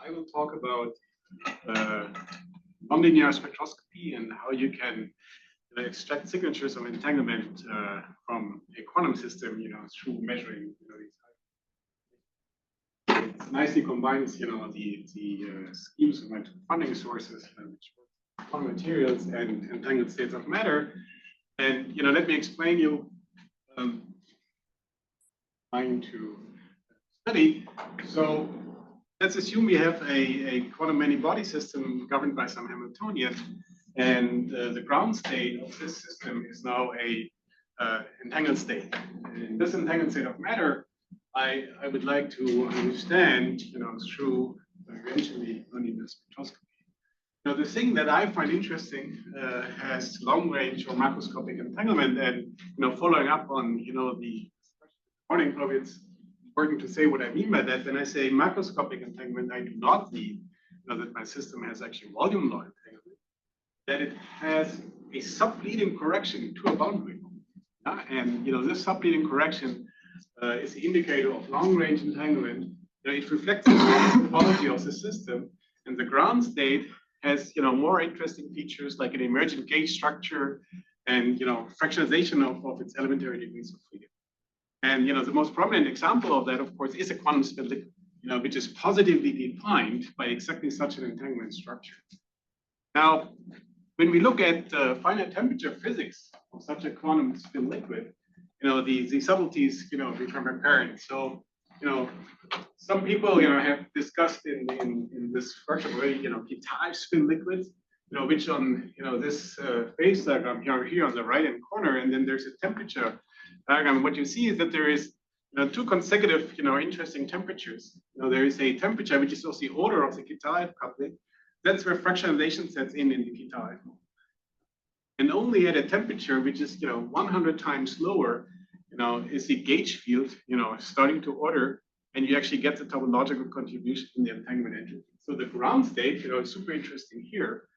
I will talk about nonlinear spectroscopy and how you can extract signatures of entanglement from a quantum system, through measuring, these. It nicely combines, the schemes of funding sources, quantum materials and entangled states of matter. And let me explain you trying to study. So let's assume we have a quantum many-body system governed by some Hamiltonian, and the ground state of this system is now a entangled state. In this entangled state of matter, I would like to understand, through eventually nonlinear spectroscopy. Now, the thing that I find interesting has long-range or macroscopic entanglement, and following up on the morning, probably it's important to say what I mean by that. When I say macroscopic entanglement, I do not mean that my system has actually volume law entanglement, that it has a subleading correction to a boundary. And this subleading correction is the indicator of long-range entanglement. It reflects the topology of the system, and the ground state has more interesting features like an emergent gauge structure and fractionalization of its elementary degrees of freedom. And the most prominent example of that, of course, is a quantum spin liquid, which is positively defined by exactly such an entanglement structure. Now, when we look at finite temperature physics of such a quantum spin liquid, the subtleties become apparent. So some people have discussed in this workshop already p-type spin liquids, which on this phase diagram here on the right hand corner, and then there's a temperature diagram. What you see is that there is two consecutive interesting temperatures. There is a temperature which is also the order of the p-type coupling. That's where fractionalization sets in the p-type. And only at a temperature which is 100 times lower, is the gauge field starting to order, and you actually get the topological contribution in the entanglement entropy. So the ground state is super interesting here,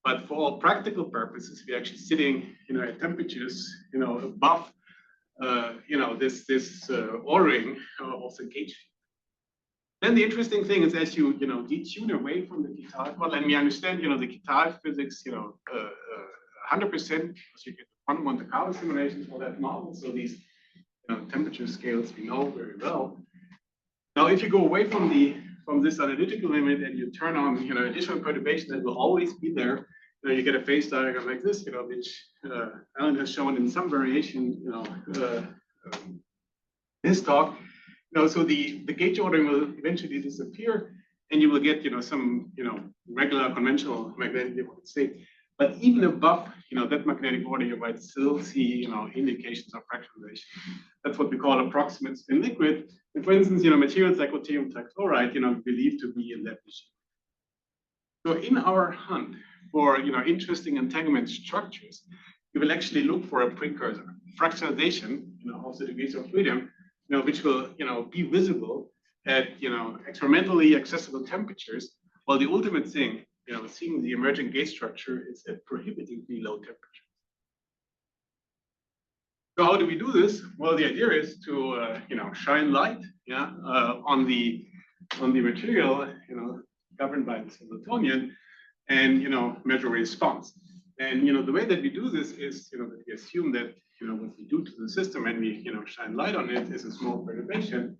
but for all practical purposes, we're actually sitting at temperatures above this ordering of the gauge field. Then the interesting thing is, as you detune away from the p-type, well, and we understand the p-type physics 100%, because you get the quantum Monte Carlo simulations for that model. So these temperature scales we know very well. Now, if you go away from this analytical limit and you turn on additional perturbation that will always be there, you get a phase diagram like this, which Alan has shown in some variation, his talk. So the gauge ordering will eventually disappear, and you will get some regular conventional magnetic state. But even above that magnetic order, you might still see indications of fractionalization. That's what we call approximate spin liquid. And for instance, materials like ruthenium trichloride, believed to be in that regime. So in our hunt for interesting entanglement structures, we will actually look for a precursor, fractionalization of the degrees of freedom, which will be visible at experimentally accessible temperatures, while the ultimate thing, seeing the emerging gauge structure is at prohibitively low temperatures. So how do we do this? Well, the idea is to shine light, on the material, governed by the Hamiltonian, and measure response. And the way that we do this is that we assume that what we do to the system and we shine light on it is a small perturbation,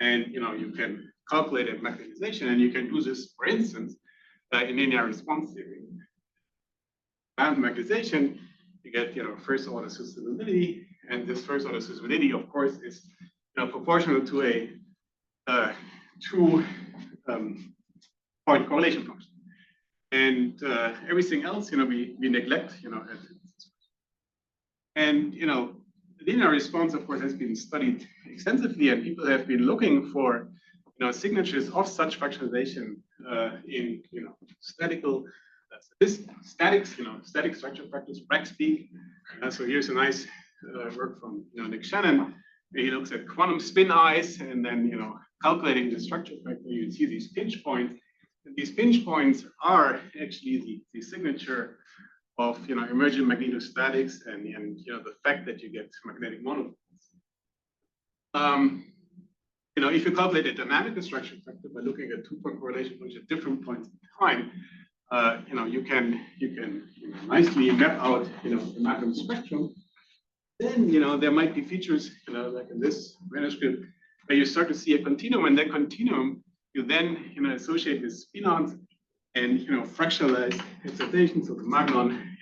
and you can calculate a magnetization, and you can do this, for instance, in linear response theory. And magnetization, you get first order susceptibility, and this first order susceptibility, of course, is proportional to a two-point correlation function. And everything else, we neglect, and linear response, of course, has been studied extensively, and people have been looking for signatures of such fractionalization in statics, static structure practice, speak. So here's a nice work from Nick Shannon. He looks at quantum spin ice, and then calculating the structure factor, you see these pinch points. And these pinch points are actually the signature of emergent magnetostatics and the fact that you get magnetic monopoles. if you calculate a dynamic destruction factor by looking at two-point correlation points at different points in time, you can nicely map out, the magnum spectrum. Then, there might be features, like in this manuscript, where you start to see a continuum, and that continuum you then, associate with spinons and, fractionalize excitations of the magnon,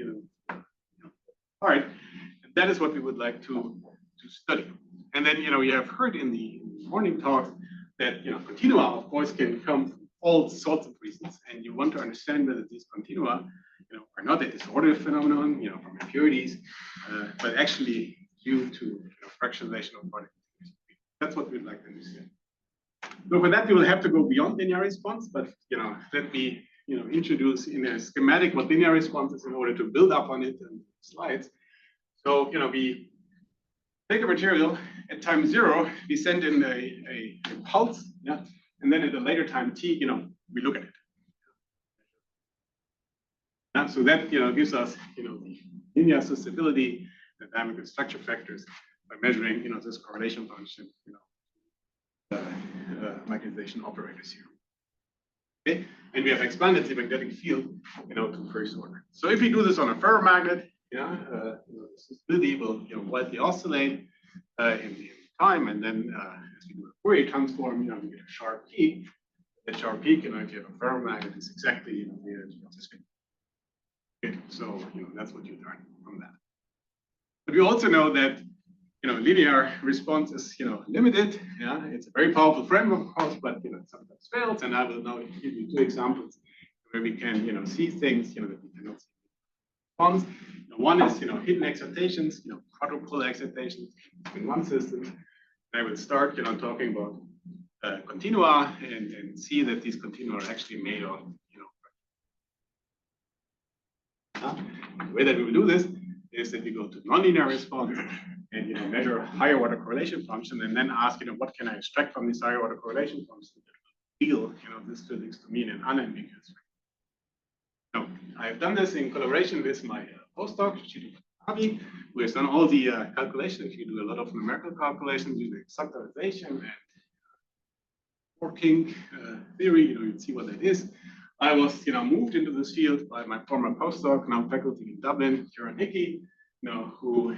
part. And that is what we would like to study. And then, you have heard in the morning talks that, continua, of course, can come from all sorts of reasons, and you want to understand whether these continua, are not a disordered phenomenon, from impurities, but actually due to fractionalization of particles. That's what we'd like to understand. So for that, we will have to go beyond linear response, but let me introduce in a schematic what linear response is in order to build up on it in slides. So we take a material at time 0, we send in a pulse, and then at a later time t, we look at it. So that gives us the linear susceptibility, the dynamic structure factors by measuring this correlation function, magnetization operators here. Okay, and we have expanded the magnetic field, to first order. So if we do this on a ferromagnet, the susceptibility will widely oscillate in time, and then as we do a Fourier transform, we get a sharp peak. That sharp peak, if you have a ferromagnet, is exactly the energy of the spin. Okay, so that's what you learn from that. But we also know that linear response is limited. It's a very powerful framework, of course, but it sometimes fails. And I will now give you 2 examples where we can see things that we cannot see. One is hidden excitations, quadrupolar excitations in one system. I will start talking about continua and see that these continua are actually made of the way that we will do this is that we go to nonlinear response and measure higher order correlation function, and then ask what can I extract from this higher order correlation function that will feel this physics to mean an unambiguous way. So I have done this in collaboration with my postdoc, who has done all the calculations. You do a lot of numerical calculations using subtilization and working theory. You see what that is. I was moved into this field by my former postdoc, now faculty in Dublin, Kieran Hickey, who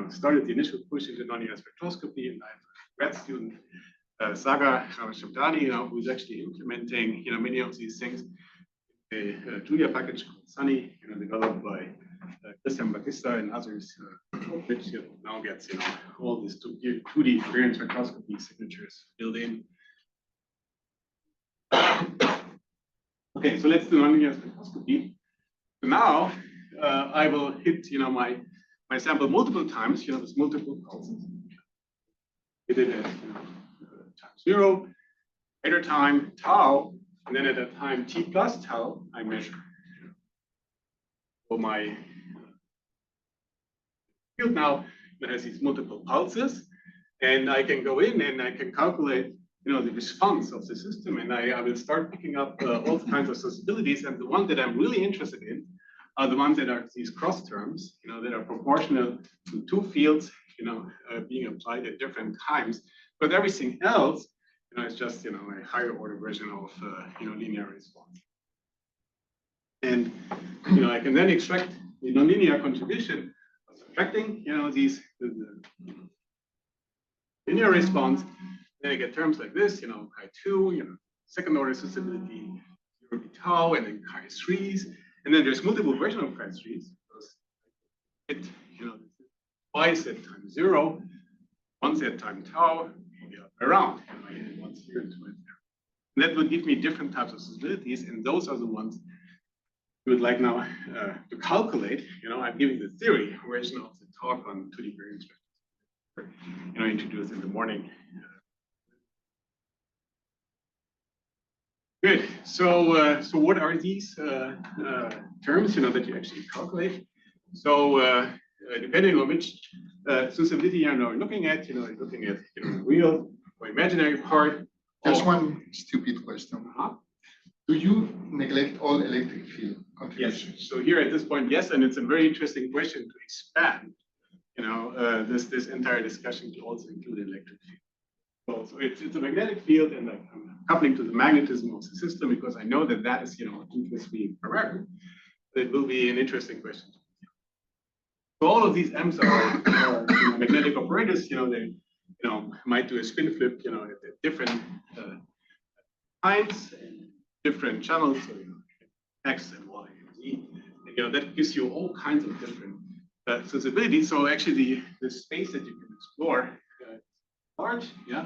started the initial push into nonlinear spectroscopy, and I have a grad student, Sagar Shabdani, who is actually implementing many of these things. A Julia package called Sunny, developed by Christian Batista and others, which now gets all these 2D covariance spectroscopy signatures built in. Okay, so let's do nonlinear spectroscopy. So now I will hit my sample multiple times, with multiple pulses. Hit it at time 0, later time tau, and then at a time t plus tau, I measure. So my field now that has these multiple pulses, and I can go in and I can calculate the response of the system, and I will start picking up all kinds of susceptibilities. And the one that I'm really interested in are the ones that are these cross terms, that are proportional to 2 fields, being applied at different times. But everything else, is just a higher order version of linear response. And I can then extract the nonlinear contribution of subtracting the linear response. Then I get terms like this, chi2, second order susceptibility, 0 to tau, and then chi3s. And then there's multiple versions of chi3s. It, twice at time 0, once at time tau, around, once here and twice there. And that would give me different types of susceptibilities, and those are the ones we would like now to calculate. I'm giving the theory version of the talk on 2D covariance spectroscopy, introduced in the morning. Good. So, what are these terms, that you actually calculate? So, depending on which susceptibility you're now looking at, you're looking at real or imaginary part. Just one stupid question. Do you neglect all electric field contributions? Yes. So here at this point, yes, and it's a very interesting question to expand, this entire discussion to also include electric field. So it's a magnetic field, and like I'm coupling to the magnetism of the system because I know that that is, what interests me forever. It will be an interesting question. So all of these M's are magnetic operators. They might do a spin flip, at different times and different channels. So X and Y and Z. And, that gives you all kinds of different sensibilities. So actually, the space that you can explore is large. Yeah.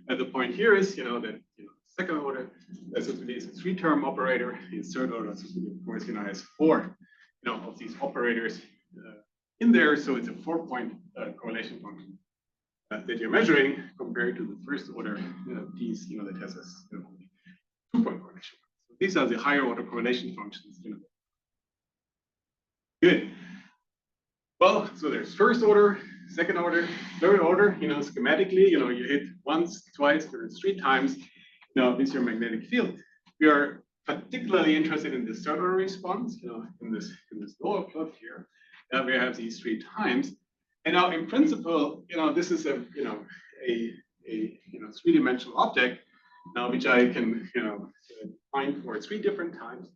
And the point here is, that second order sensibility is a three-term operator. The third order sensibility, of course, has four, of these operators in there. So it's a 4-point correlation function that you're measuring compared to the first order piece, that has a 2-point correlation. So these are the higher order correlation functions. Good. Well, so there's first order, second order, third order. Schematically, you hit once, twice, three times. This is your magnetic field. We are particularly interested in the third order response. In this lower plot here, we have these 3 times. And now, in principle, this is a 3-dimensional object, which I can find for 3 different times.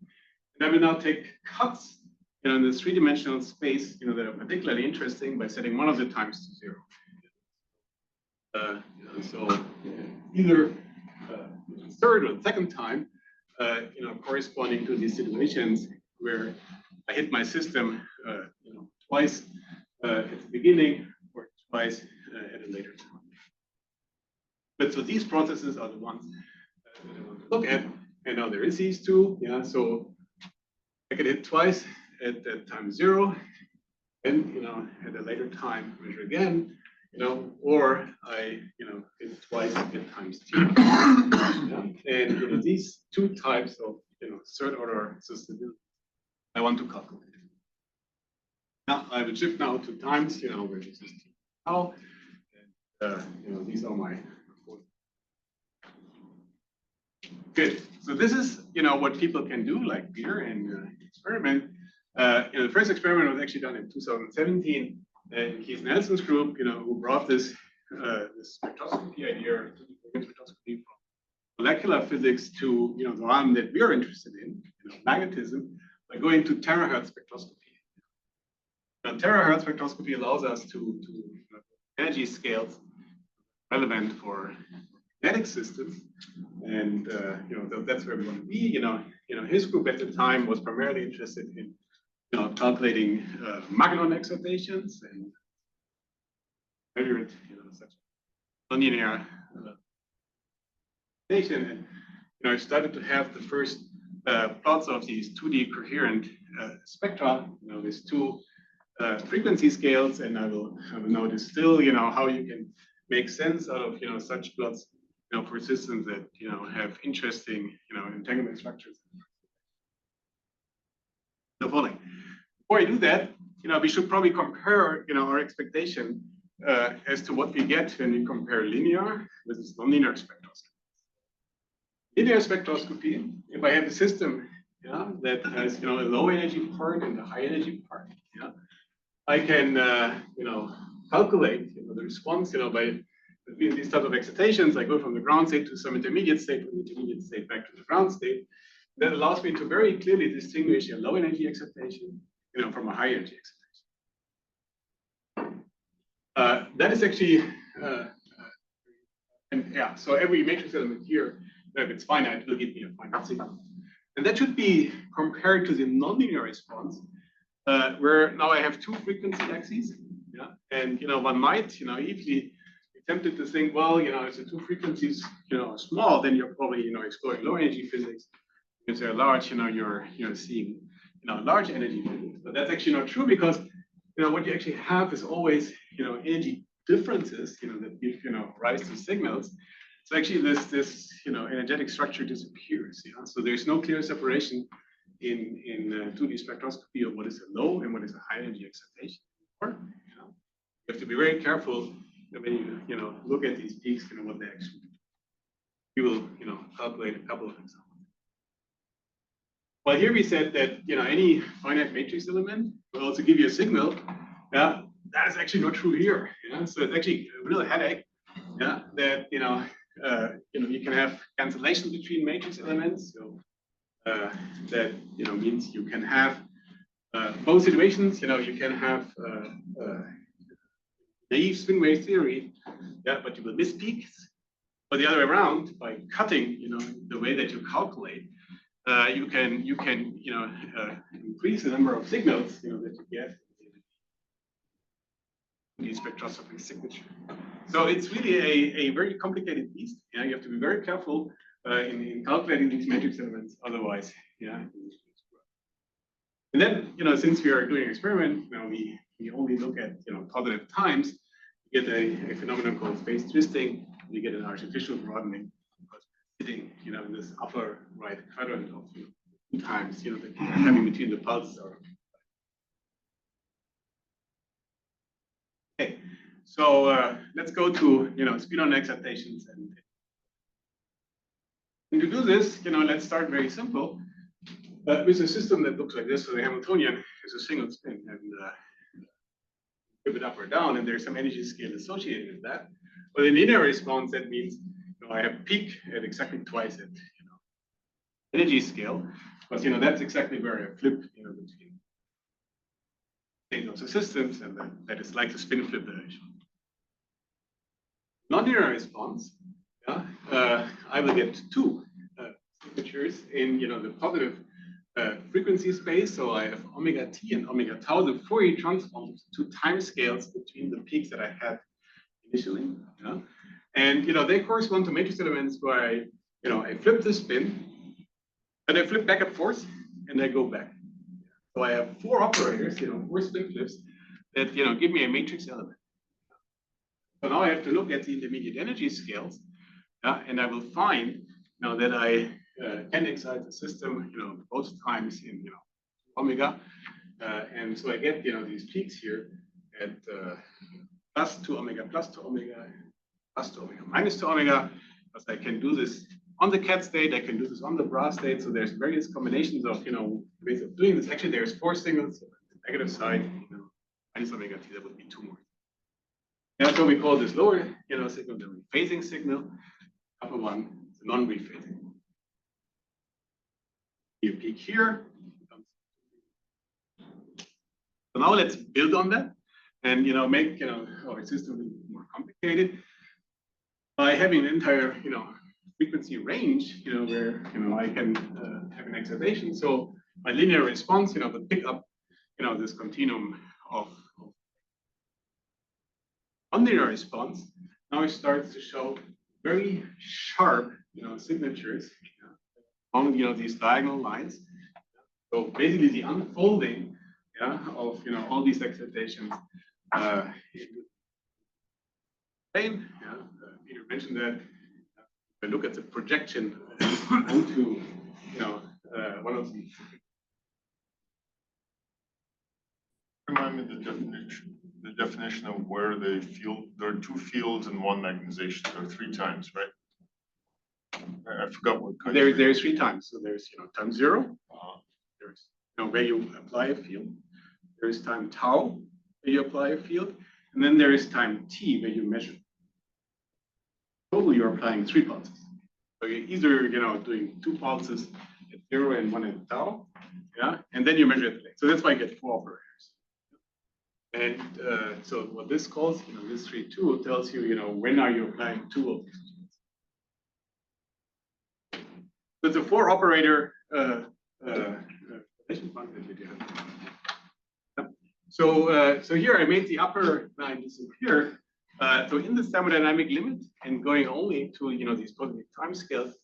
And I will now take cuts in this 3-dimensional space, that are particularly interesting by setting one of the times to 0. So either third or second time, corresponding to these situations where I hit my system, twice at the beginning or twice at a later time. But so these processes are the ones that I want to look at. And now there is these 2. Yeah, so I can hit twice at time 0, and at a later time measure again, or I hit twice at times t. Yeah? And these 2 types of third order sensibility I want to calculate. Now I will shift now to times, which is t now. And, these are my good. So this is what people can do, like Peter, and experiment. The first experiment was actually done in 2017 in Keith Nelson's group, who brought this spectroscopy idea, spectroscopy from molecular physics to the one that we are interested in, magnetism, by going to terahertz spectroscopy. Now, terahertz spectroscopy allows us to energy scales relevant for magnetic systems, and that's where we want to be. His group at the time was primarily interested in calculating Magellan excitations and measure it, such nonlinear excitation. And I started to have the first plots of these 2D coherent spectra, with 2 frequency scales, and I will now distill, how you can make sense out of such plots, for systems that have interesting, entanglement structures. The following. Before I do that, we should probably compare, our expectation as to what we get when we compare linear with nonlinear spectroscopy. Linear spectroscopy, if I have a system, that has, a low energy part and a high energy part, I can, calculate, the response, by these types of excitations. I go from the ground state to some intermediate state, from the intermediate state back to the ground state. That allows me to very clearly distinguish a low energy excitation, from a high energy excitation. That is actually, so every matrix element here, if it's finite, will give me a finite signal. And that should be compared to the nonlinear response, where now I have 2 frequency axes. Yeah, and one might, naively be tempted to think, well, if the 2 frequencies, are small, then you're probably, exploring low energy physics. If they're large, you're seeing, large energy physics. But that's actually not true, because, what you actually have is always, energy differences, that give, rise to signals. So actually this energetic structure disappears. So there's no clear separation in 2D spectroscopy of what is a low and what is a high energy excitation. You have to be very careful when you look at these peaks, what they actually do. We will calculate a couple of examples. Well, here we said that any finite matrix element will also give you a signal. Yeah, that is actually not true here. So it's actually a real headache Yeah, that you can have cancellation between matrix elements. So that means you can have both situations. You can have naive swing wave theory, yeah, but you will miss peaks. Or the other way around, by cutting, the way that you calculate, you can increase the number of signals, that you get in the spectroscopy signature. So it's really a very complicated beast. Yeah, you have to be very careful in calculating these matrix elements. Otherwise, yeah. And then, since we are doing an experiment, we only look at positive times. You get a phenomenon called space twisting. You get an artificial broadening because we're sitting, in this upper right quadrant of times, that you're having between the pulses. Okay, so let's go to spin-on excitations, and to do this, let's start very simple with a system that looks like this. So the Hamiltonian is a single spin, and give it up or down, and there's some energy scale associated with that. But in linear response, that means I have peak at exactly twice it, energy scale, because that's exactly where I flip, between states of the systems, and that is like the spin flip that I showed. Non-linear response, I will get two signatures in the positive frequency space. So I have omega t and omega tau, the Fourier transforms, two time scales between the peaks that I had initially. Yeah? And they correspond to matrix elements where I flip the spin, and I flip back and forth, and I go back. So I have four operators, four spin flips that give me a matrix element. So now I have to look at the intermediate energy scales, and I will find that I can excite the system, both times in omega, and so I get these peaks here at plus 2 omega, plus 2 omega, plus 2 omega, minus 2 omega, because I can do this on the cat state, I can do this on the bra state. So there's various combinations of ways of doing this. Actually, there's four signals. So the negative side, minus omega t, that would be two more. Yeah, so we call this lower signal the rephasing signal. Upper one is the non-rephasing. You peak here. So now let's build on that and make our system more complicated by having an entire frequency range where I can have an excitation. So my linear response would pick up this continuum of nonlinear response. Now it starts to show very sharp signatures on these diagonal lines. So basically the unfolding of all these excitations. Peter mentioned that. If I look at the projection onto one of these. Remind me the definition of where the field. There are two fields and one magnetization. There are three times, right? I forgot what kind. There's three times. So there's time zero. There's where you apply a field. There's time tau where you apply a field, and then there is time t where you measure. Totally, you're applying 3 pulses. So you're either doing 2 pulses at 0 and 1 at tau, and then you measure it. So that's why you get 4 operators. And so what this calls, this 3-2 tells you, when are you applying 2 of these. So it's a 4 operator So here I made the upper line disappear. So in the thermodynamic limit and going only to these positive time scales,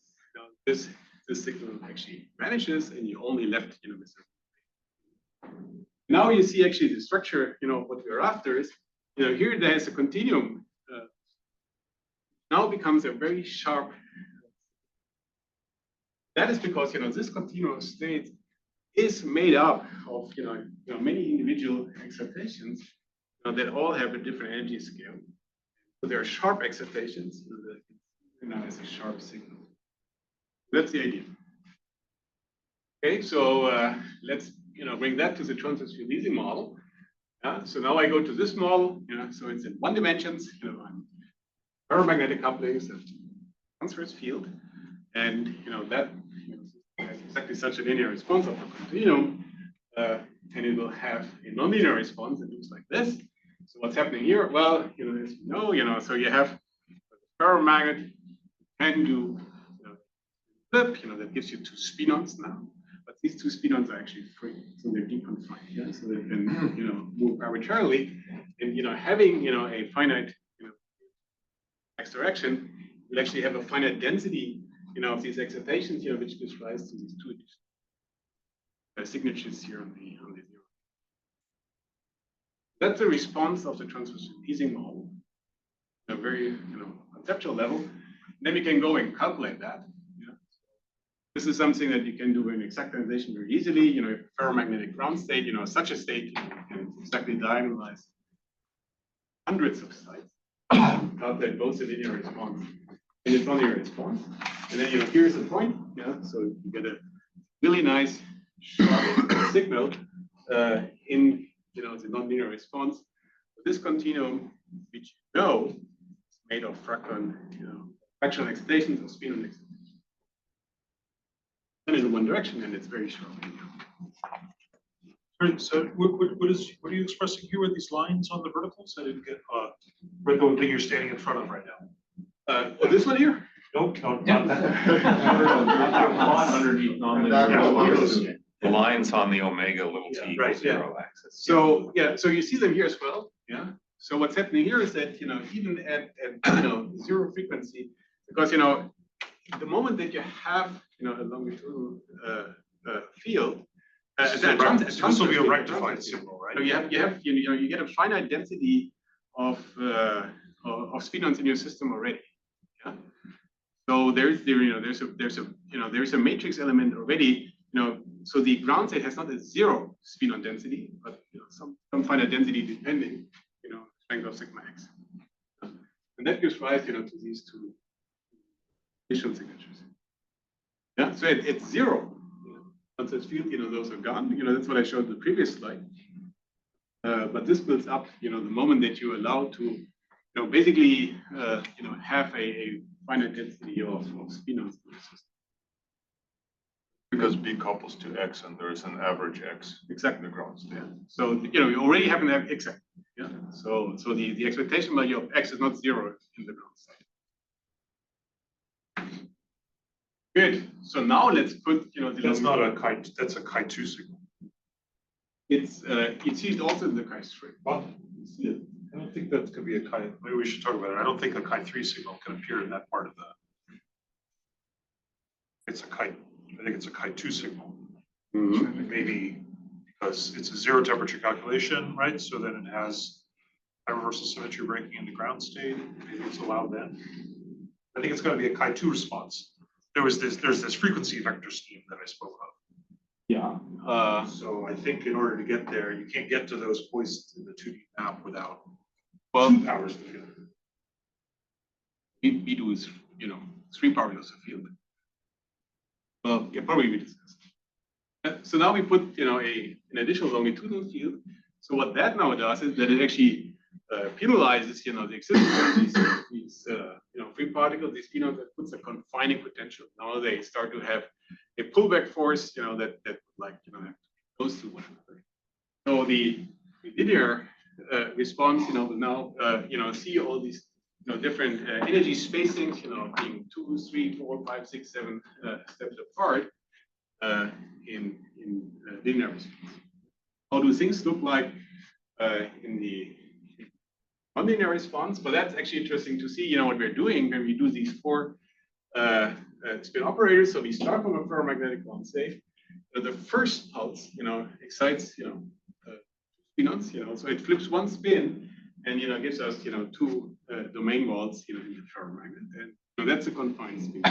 this signal actually vanishes, and you only left this. Now you see actually the structure. What we're after is here there's a continuum. Now becomes a very sharp. That is because this continuum of states is made up of many individual excitations that all have a different energy scale. So there are sharp excitations that now is a sharp signal. That's the idea. Okay, so let's bring that to the transverse releasing model. So now I go to this model. So it's in 1 dimensions. I'm ferromagnetic couplings, a transverse field, and that has exactly such a linear response of the continuum, and it will have a nonlinear response. It looks like this. So what's happening here? Well, as you know, so you have ferromagnet can do flip, that gives you two spinons now. But these two spinons are actually free, so they're deconfined. Yeah? So they can, move arbitrarily. And having a finite, x direction, will actually have a finite density, of these excitations, which gives rise to these two signatures here on the zero. That's the response of the transverse easing model, a very conceptual level. And then we can go and calculate that. This is something that you can do in exactization very easily. Ferromagnetic ground state, such a state can exactly diagonalize hundreds of sites. Calculate both the linear response and its nonlinear response. And then here's the point. So you get a really nice sharp signal in the nonlinear response. This continuum, which is made of fractal excitations or spinon excitations. And in one direction, and it's very sharp. So what are you expressing here with these lines on the verticals? I didn't get the thing you're standing in front of right now. This one here? Nope, no, Yeah. not that. Underneath the lines on the omega little t right, equals zero axis. So so you see them here as well. Yeah. So what's happening here is that even at zero frequency, because the moment that you have a longitudinal field, This will be a rectified signal, right? So you get a finite density of spinons in your system already. Yeah. So there's a matrix element already. So the ground state has not a zero spinon density, but some finite density depending, strength of sigma x. And that gives rise, to these two initial signatures. Yeah. So it's zero. Once it's field, those are gone. That's what I showed in the previous slide. But this builds up, the moment that you allow to, basically, have a finite density of spinons. Because B couples to X and there is an average X. Exactly. In the ground state. So, you already have an exact. Yeah. So the expectation value of X is not zero in the ground state. Good. So now let's put, That's not a chi. That's a chi2 signal. It's used also in the chi3. Well, I don't think that could be a chi. Maybe we should talk about it. I don't think a chi3 signal can appear in that part of the. It's a chi. I think it's a chi2 signal. Mm-hmm. Maybe because it's a zero temperature calculation, right? So then it has high reversal symmetry breaking in the ground state. Maybe it's allowed then. I think it's going to be a chi2 response. There's this frequency vector scheme that I spoke of. Yeah. So I think in order to get there, you can't get to those points in the 2D map without Well, powers of the field. we do is 3 powers of field. Well, yeah, probably we discussed. So now we put an additional longitudinal field. So what that now does is that it actually penalizes the existence of these free particles, these spinons, that puts a confining potential. Now they start to have a pullback force that like have to be close to one another. So the linear response will now see all these different energy spacings being 2, 3, 4, 5, 6, 7 steps apart in linear response. How do things look like in the nonlinear response? But that's actually interesting to see, what we're doing when we do these 4 spin operators. So we start from a ferromagnetic ground state. The first pulse, excites, spinons, so it flips one spin and, gives us, 2 domain walls, in the ferromagnet. And that's a confined spin.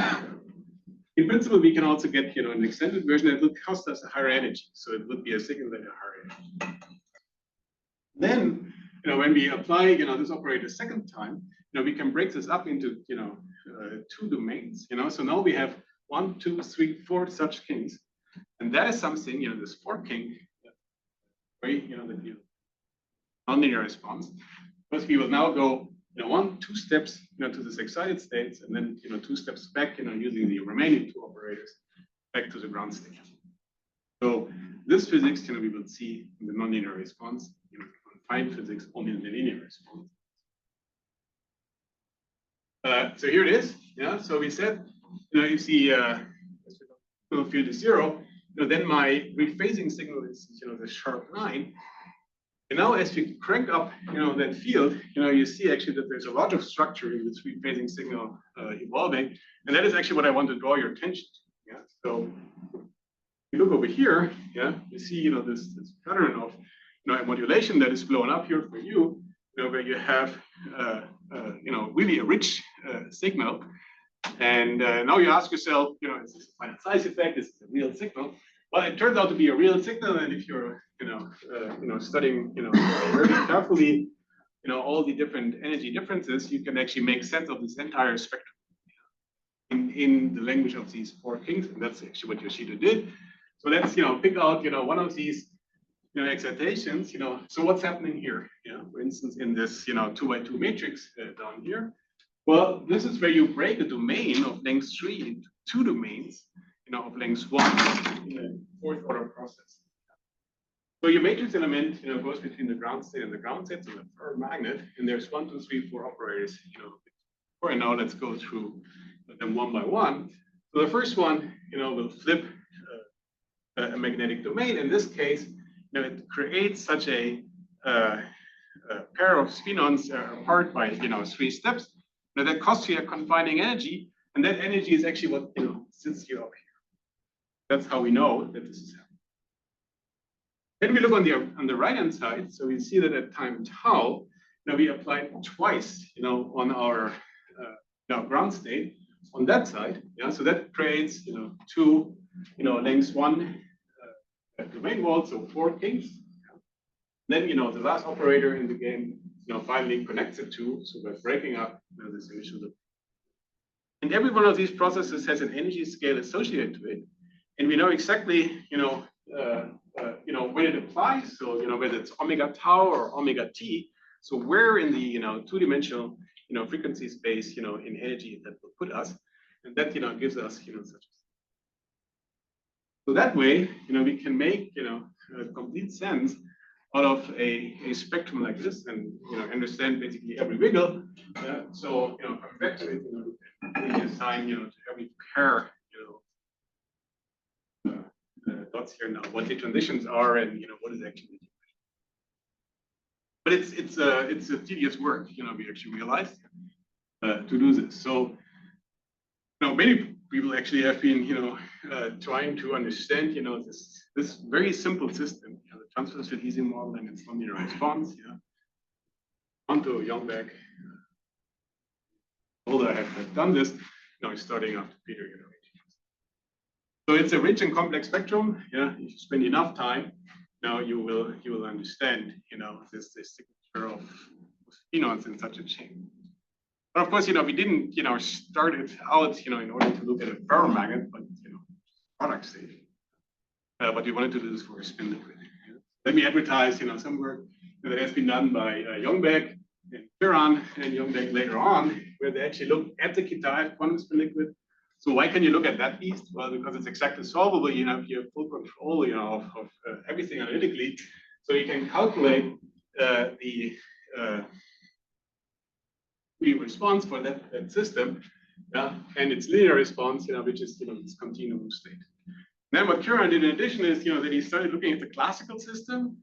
In principle, we can also get, an extended version that will cost us a higher energy. So it would be a signal at a higher energy. Then, when we apply, this operator a second time, we can break this up into, 2 domains, So now we have 1, 2, 3, 4 such kings. And that is something, this 4 king, way, the nonlinear response, because we will now go two steps, to this excited states, and then, 2 steps back, using the remaining 2 operators back to the ground state. So this physics, we will see in the nonlinear response, confined physics only in the linear response. So here it is. Yeah. So we said, you see, field is 0. Then my rephasing signal is, the sharp line. And now, as we crank up, that field, you see actually that there's a lot of structure in this rephasing signal evolving, and that is actually what I want to draw your attention to. Yeah. So if you look over here, yeah, you see, this pattern of, a modulation that is blown up here for you, where you have, really a rich signal. And now you ask yourself, is this a finite size effect? Is this a real signal? Well, it turns out to be a real signal, and if you're, studying, very carefully, all the different energy differences, you can actually make sense of this entire spectrum in the language of these 4 kings, and that's actually what Yoshida did. So let's, pick out, one of these, excitations. So what's happening here? For instance, in this, 2x2 matrix down here. Well, this is where you break a domain of length 3 into 2 domains, of length 1 in a 4th order process. So your matrix element, goes between the ground state and the ground state, so the ferromagnet, and there's 1, 2, 3, 4 operators, and now let's go through them one by one. So the first one, will flip a magnetic domain. In this case, it creates such a pair of spinons apart by 3 steps. Now that costs you a confining energy, and that energy is actually what sits here up here. That's how we know that this is happening. Then we look on the right hand side, so we see that at time tau, we applied twice, on our ground state on that side. Yeah, so that creates 2 lengths 1 domain walls, so 4 kings. Then the last operator in the game finally connects it to, so we're breaking up this initial loop. And every one of these processes has an energy scale associated to it, and we know exactly when it applies. So whether it's omega tau or omega t. So where in the 2-dimensional frequency space in energy that will put us, and that gives us such. So that way we can make complete sense out of a spectrum like this, and understand basically every wiggle. So coming back to it, we assign to every pair dots here now what the transitions are, and what is actually. But it's a tedious work. We actually realized to do this. So many people actually have been trying to understand this very simple system, the transverse Easing model and its nonlinear response. Onto Youngbeck. Although I have done this, starting after Peter. So it's a rich and complex spectrum. If you spend enough time, now you will understand this signature of photons in such a chain. But of course, we didn't start it out in order to look at a ferromagnet, but product state. But we wanted to do this for a spin liquid. Let me advertise some work that has been done by Youngbeck and Flatiron and Youngbeck later on, where they actually look at the Kitaev quantum spin liquid. So why can you look at that beast? Well, because it's exactly solvable. You have full control, of everything analytically. So you can calculate the response for that system, and its linear response, which is this continuum state. Then what Kieran did in addition is, that he started looking at the classical system,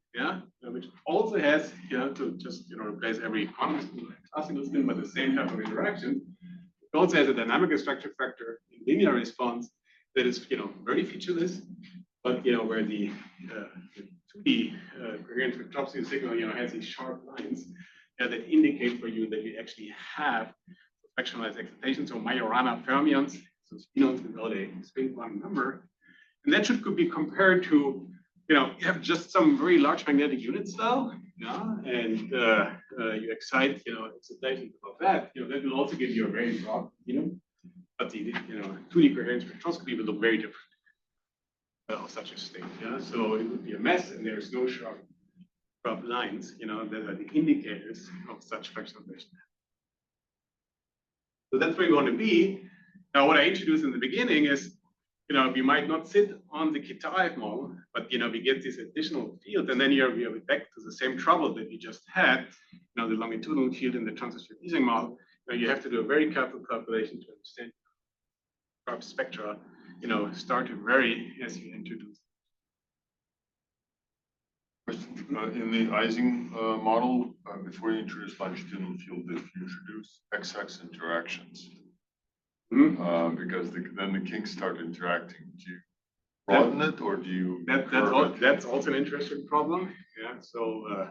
which also has, to just replace every quantum spin like classical spin, but the same type of interaction. It also has a dynamic structure factor in linear response that is, very featureless, but where the 2D coherent spectroscopy signal, has these sharp lines that indicate for you that you actually have fractionalized excitation, so Majorana fermions, so spinons without a spin quantum number, and that could be compared to, you have just some very large magnetic unit cell, and you excite, excitations of that, that will also give you a very broad, but the 2D coherent spectroscopy will look very different of such a state, so it would be a mess, and there's no sharp lines, that are the indicators of such fractionalization. So that's where we want to be. Now, what I introduced in the beginning is, we might not sit on the Kitaev model, but we get this additional field, and then we are back to the same trouble that we just had. The longitudinal field in the transistor Ising model. You have to do a very careful calculation to understand Trebst spectra. Start to vary as you introduce. Question, in the Ising model, before you introduce longitudinal field, if you introduce XX interactions, because then the kinks start interacting. Do you broaden it, or do you? That's also an interesting problem. Yeah. So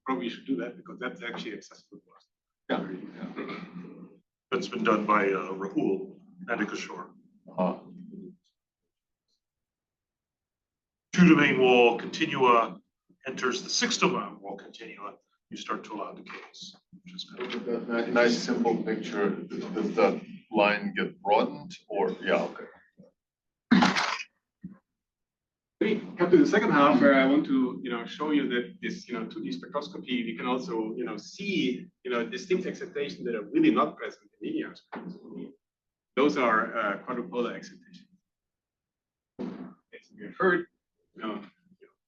probably should do that because that's actually accessible for us. Yeah. That's been done by Rahul and Kishore. Two-domain wall continua enters the six-domain wall continua. You start to allow decays, which is kind of That nice simple picture. Does that line get broadened, or okay? We come to the second half where I want to show you that this 2D spectroscopy, we can also see distinct excitations that are really not present in linear spectroscopy. Those are quadrupolar excitations. As we have heard,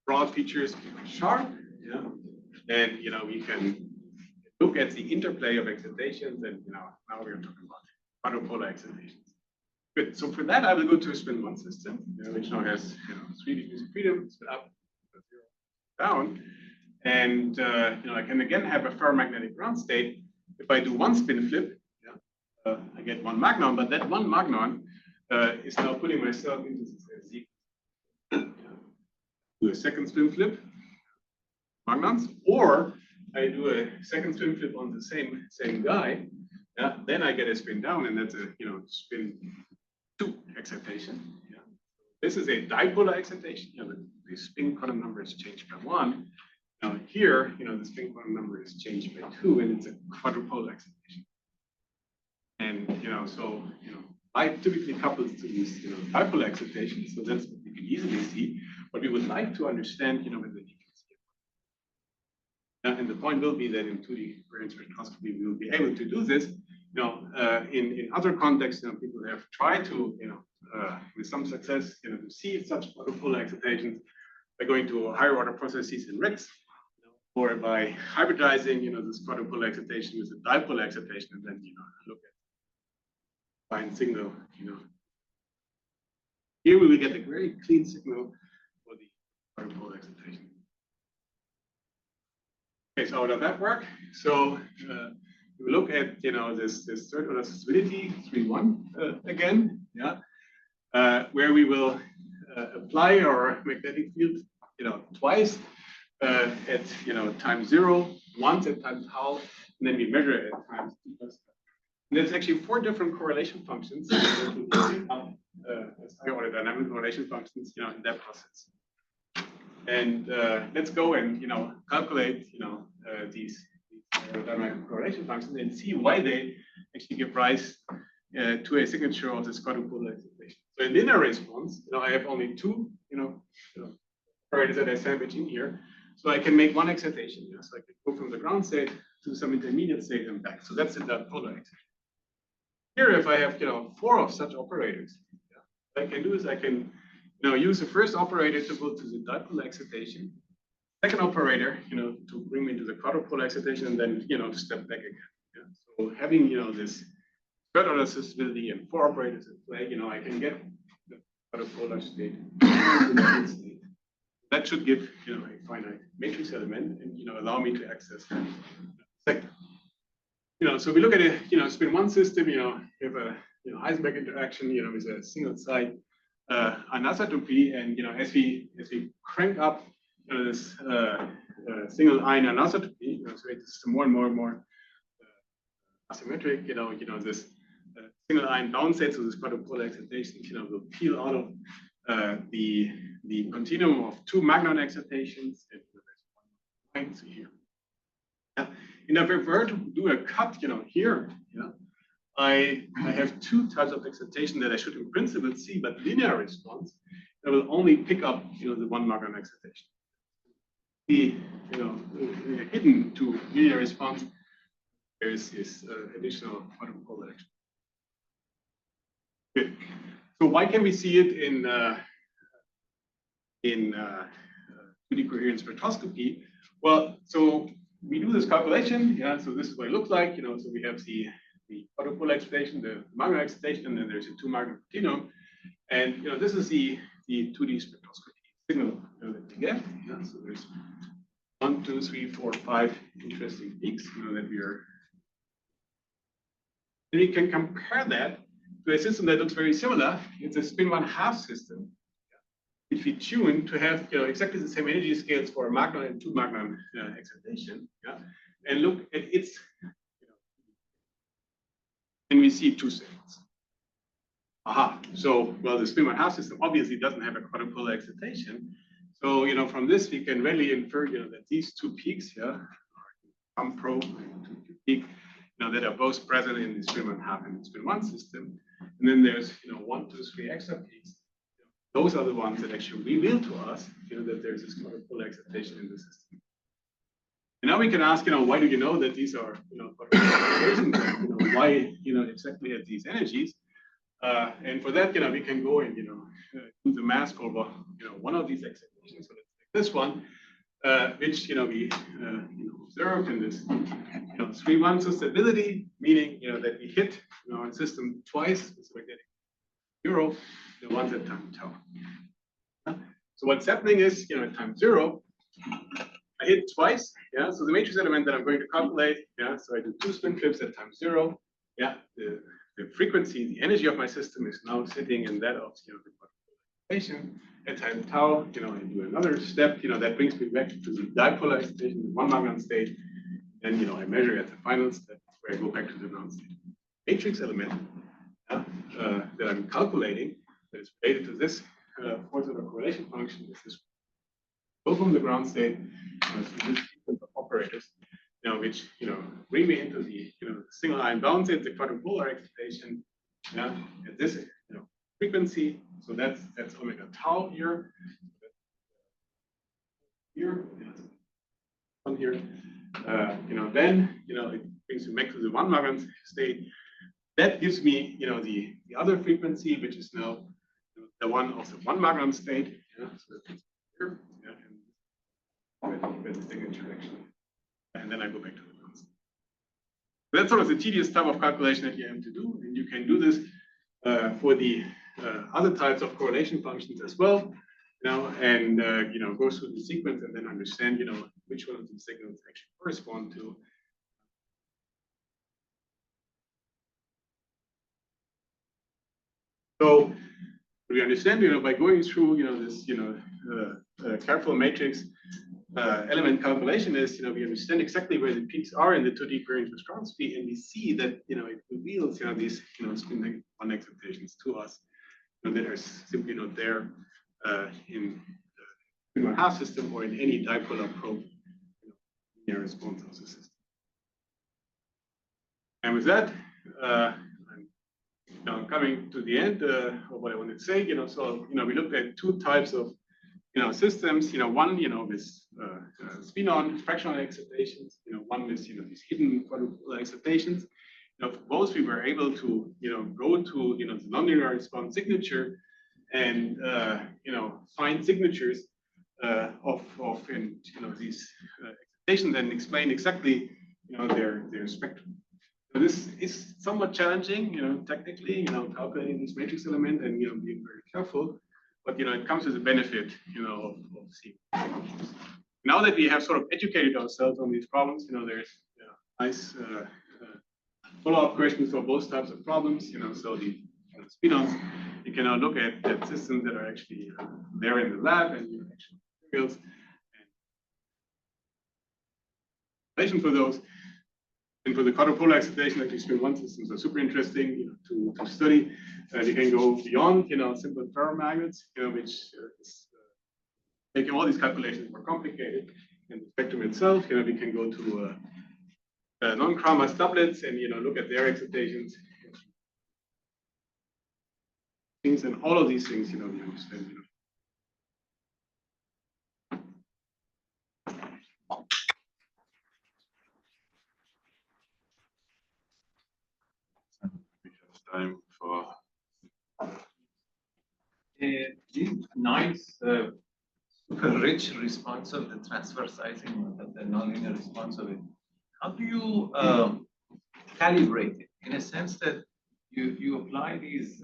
broad features sharp, and we can look at the interplay of excitations, and now we're talking about quadrupolar excitations. Good. So for that, I will go to a spin one system, which now has 3 degrees of freedom, spin up, 0 down, and I can again have a ferromagnetic ground state. If I do one spin flip, I get one magnon, but that one magnon is now putting myself into this sequence. Do a second spin flip, magnons, or I do a second spin flip on the same guy. Then I get a spin down, and that's a spin 2 excitation. This is a dipolar excitation. The spin quantum number is changed by 1. Now here, the spin quantum number is changed by 2, and it's a quadrupolar excitation. And light typically couples to these dipolar excitations, so that's what we can easily see. But we would like to understand, with the frequency. And the point will be that in 2D coherent spectroscopy, we will be able to do this. In other contexts, people have tried to, with some success, to see such quadrupolar excitations by going to higher order processes in RICS, or by hybridizing, this quadrupolar excitation with a dipolar excitation, and then, look at fine signal, Here we will get a very clean signal for the quadrupolar excitation. Okay, so how does that work? So we look at this third order susceptibility 3-1 again, where we will apply our magnetic field twice at time 0, once at time tau, and then we measure it at time t+. And there's actually 4 different correlation functions higher order dynamic correlation functions in that process. And let's go and calculate these dynamic correlation functions and see why they actually give rise to a signature of this quadrupolar excitation. So in linear response, I have only 2 operators that I sandwich in here, so I can make one excitation. So I can go from the ground state to some intermediate state and back. So that's the dipolar excitation. Here, if I have 4 of such operators, what I can do is I can use the first operator to go to the dipolar excitation, second operator, to bring me to the quadrupolar excitation, and then to step back again. So having this third order susceptibility and 4 operators at play, I can get the quadrupolar state. That should give a finite matrix element and allow me to access that sector. So we look at a spin 1 system. You have a Heisenberg interaction, with a single site anisotropy, and as we crank up this single ion anisotropy, so it's more and more asymmetric. This single ion down state, so this quadrupolar excitation, will peel out of the continuum of 2 magnon excitations. And there's 1 line here. And if I were to do a cut, here, I have 2 types of excitation that I should in principle see, but linear response, I will only pick up, the 1 magnon excitation. The hidden to linear response, there is this additional quadrupolar Good. So why can we see it in 2D coherent spectroscopy? Well, so we do this calculation, yeah. So this is what it looks like, So we have the quadrupolar excitation, the magnetic excitation, and then there's a 2 magnet continuum, and this is the 2D spectroscopy signal that we get. Yeah? So there's 1, 2, 3, 4, 5 interesting peaks, that we are. And we can compare that to a system that looks very similar. It's a spin 1/2 system, which we tune to have exactly the same energy scales for a magnon and 2 magnon excitation. Yeah? And look at its, and we see 2 signals. Aha. So, well, the spin 1/2 system obviously doesn't have a quadrupolar excitation. So, from this we can really infer, that these 2 peaks here, some probe, 2 peak, that are both present in the spin 1/2 and the spin 1 system. And then there's, 1, 2, 3 extra peaks. Those are the ones that actually reveal to us, that there's this quadrupolar excitation in the system. And now we can ask, why do you know that these are, quadrupolar why, exactly at these energies? And for that, we can go and, do the mask over, one of these excitations. So let's take this one, which, we observed in this, 3-1 stability, meaning, that we hit, our system twice, so we're getting 0, the ones at time tau. So what's happening is, at time 0, I hit twice, yeah. So the matrix element that I'm going to calculate, yeah. So I do 2 spin flips at time 0, yeah. The frequency, the energy of my system is now sitting in that of the excitation at time tau. I do another step, that brings me back to the dipolar excitation, the 1 magnon state, and I measure at the final step where I go back to the ground state. Matrix element that I'm calculating that is related to this force order correlation function is this. Go from the ground state to this sequence of operators, which bring me into the single ion bound state, the quadrupolar excitation, yeah, at this frequency. So that's omega tau here. Here, on here, then it brings me back to the 1 magnon state. That gives me the other frequency, which is now the one of the 1 magnon state. Yeah, so that's here. Yeah, and the signature actually. And then I go back to the ground state. That's sort of the tedious type of calculation that you have to do, and you can do this for the other types of correlation functions as well. And go through the sequence and then understand which one of these signals actually correspond to. So we understand, by going through, this, careful matrix element calculation is, we understand exactly where the peaks are in the 2D coherent spectroscopy, and we see that, it reveals, these, spin 1 excitations to us, that are simply not there in the 1/2 system or in any dipolar probe, linear response of the system. And with that, I'm coming to the end of what I wanted to say. So we looked at 2 types of systems. One with spin-on fractional excitations. One with these hidden quadrupolar excitations. For both, we were able to go to the nonlinear response signature and find signatures of these excitations and explain exactly their spectrum. So this is somewhat challenging, technically, calculating this matrix element and being very careful. But it comes as a benefit, of seeing. Now that we have sort of educated ourselves on these problems, there's nice follow-up questions for both types of problems. So the spin-ons, you can now look at systems that are actually there in the lab and actual materials and for those. And for the quadrupolar excitation, actually spin 1 systems are super interesting, to study. You can go beyond, simple ferromagnets, which is making all these calculations more complicated. And the spectrum itself, we can go to non-Kramers doublets and look at their excitations. Things and all of these things, we understand. We have time for This nice, super rich response of the transfer sizing, the nonlinear response of it. How do you calibrate it in a sense that you apply these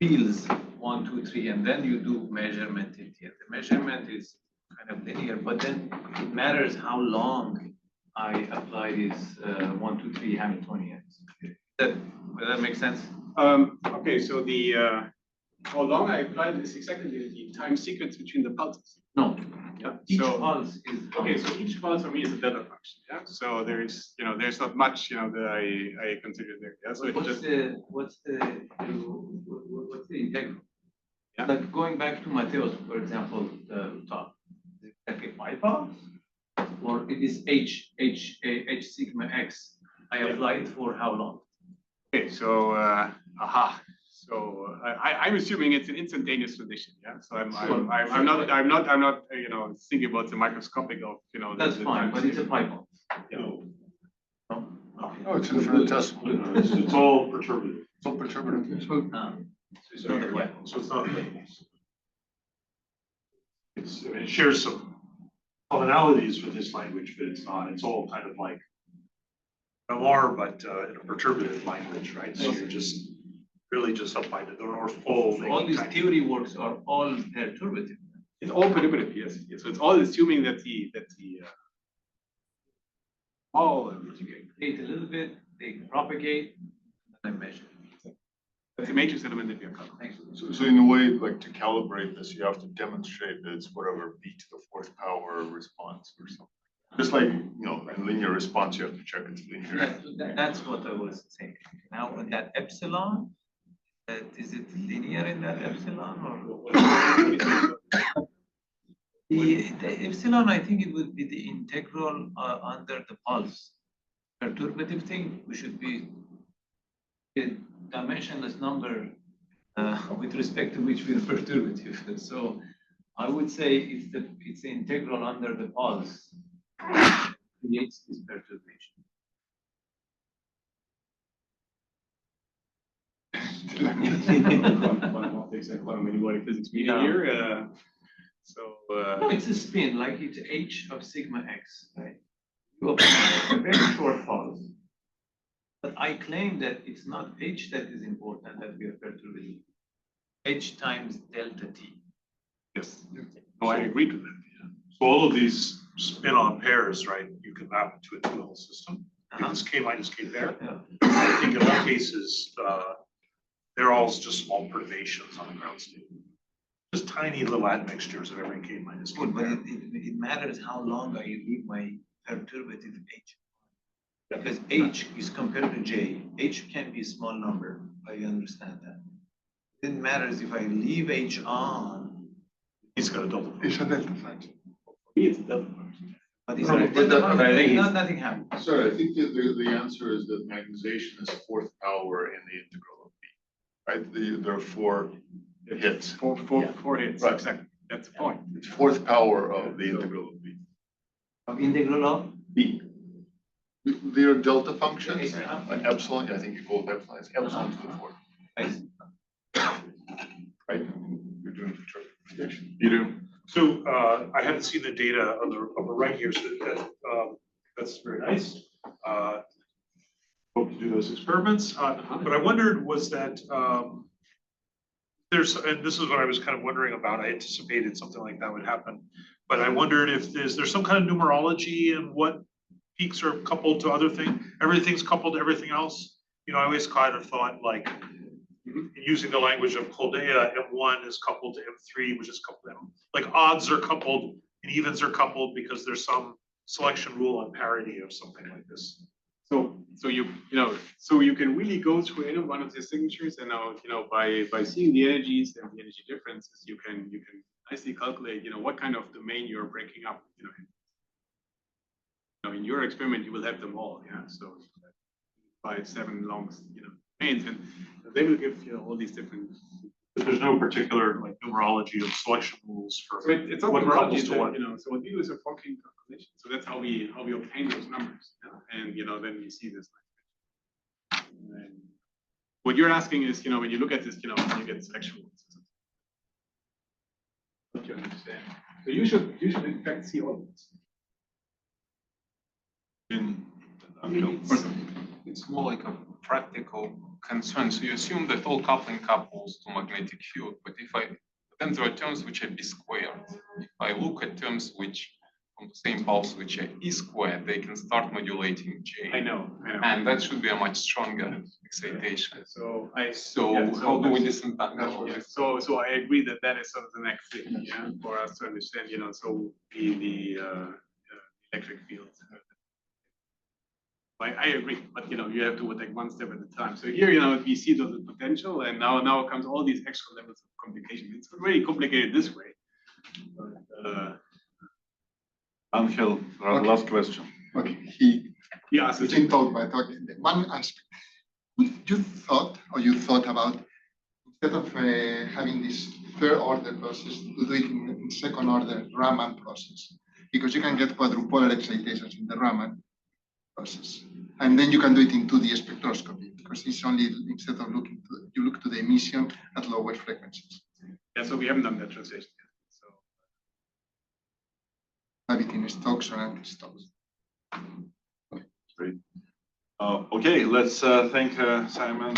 fields 1, 2, 3, and then you do measurement in here. The measurement is kind of linear, but then it matters how long I apply these 1, 2, 3 Hamiltonians. Does that make sense? Okay, so the how long I apply this exactly the time sequence between the pulses. No. Yeah. Each So pulse is okay, so each pulse for me is a delta function. Yeah. So there's there's not much that I consider there. Yeah. So it's what's the integral? Yeah. Like going back to Mateos, for example, the talk. Is it like a 5 pulse, or it is H sigma x? I apply it for how long? okay. So So I'm assuming it's an instantaneous condition. Yeah. So I'm not thinking about the microscopic of That's the fine, time but it's a sequence. 5 pulse. Yeah. No? Oh, it's infinitesimal. It's all perturbative. It's all perturbative. So it's not a 5 pulse. So it's not. It shares some commonalities with this language, but it's not. It's all kind of like LR, but in a perturbative language, right? So you're just really just up by the North Pole. So all these theory works are all perturbative. It's all perturbative, yes. Yes. So it's all assuming that the all Create a little bit, they propagate, and I measure. that's the matrix element that we are covering. Thanks. So in a way, like to calibrate this, you have to demonstrate that it's whatever b to the 4th power response or something. Just like, in linear response, you have to check it's linear. Yeah, so that's what I was saying. Now, on that epsilon, is it linear in that epsilon or? The epsilon, I think it would be the integral under the pulse. Perturbative thing, we should be a dimensionless number with respect to which we are perturbative. So I would say it's the integral under the pulse creates this perturbation. Quantum optics and quantum many-body physics meeting Yeah. here. No, it's a spin, like it's h of sigma x, right? You apply a very short pulse. But I claim that it's not h that is important that we are perturbating. H times delta t. Yes. No, I agree to that. Yeah. So all of these spin-on pairs, right, you can map it to a two-level system. It's k minus k pair. Yeah. I think in all cases, they're all just small perturbations on the ground state. Just tiny little admixtures of every k minus k Good, but pair. it matters how long I leave my perturbative h. Because h is compared to j. H can be a small number. I understand that. It matters if I leave h on. He's got a double. It's a delta function. For me, it's a delta function. But it's Right, but that- but I think he's- nothing happens. Sorry, I think the answer is that magnetization is 4th power in the integral of b, right? There are 4 hits. Four hits. Right. Exactly. That's the point. It's 4th power of the integral of b. Of integral of? B. They're delta functions. Okay. Like epsilon, I think you call it epsilon. It's epsilon to the 4th, I see. right? You're doing prediction. You do. So I haven't seen the data on the upper right here, so that's very nice. Hope to do those experiments. But I wondered was that and this is what I was kind of wondering about. I anticipated something like that would happen, but I wondered if there's some kind of numerology and what peaks are coupled to other things. Everything's coupled to everything else. I always kind of thought like. Using the language of Koldea, M1 is coupled to M3, which is coupled to M. Like odds are coupled and evens are coupled because there's some selection rule on parity or something like this. So you can really go through any one of these signatures, and now by seeing the energies and the energy differences, you can nicely calculate what kind of domain you're breaking up. In your experiment you will have them all. Yeah. So 5, 7 long domains, and they will give all these different. But there's no particular like numerology of selection rules for. So it's not what numerology, couples to what. So what we do is a Fourier calculation. So that's how we obtain those numbers. And then we see this. And What you're asking is, when you look at this, you get selection. What you understand. So you should in fact see all of this. It's more like a practical concern. So you assume that all coupling couples to magnetic field, but then there are terms which are B squared. If I look at terms which from the same pulse which are E squared, they can start modulating J. I know. And that should be a much stronger excitation. So how do we disentangle? Yeah, so I agree that is sort of the next thing, for us to understand, so the electric field. I agree, but you have to take one step at a time. So here, we see the potential, and now comes all these extra levels of complication. It's really complicated this way. But, Angel, Okay. last question. Okay, he asked we us. can talk about one aspect. You thought about, instead of having this third order process, to do it in second order Raman process, because you can get quadrupolar excitations in the Raman process, and then you can do it in 2D spectroscopy, because it's only, instead of you look to the emission at lower frequencies. Yeah, so we haven't done that translation yet. So Have it in stocks or anti-stocks. Great. Okay, let's thank Simon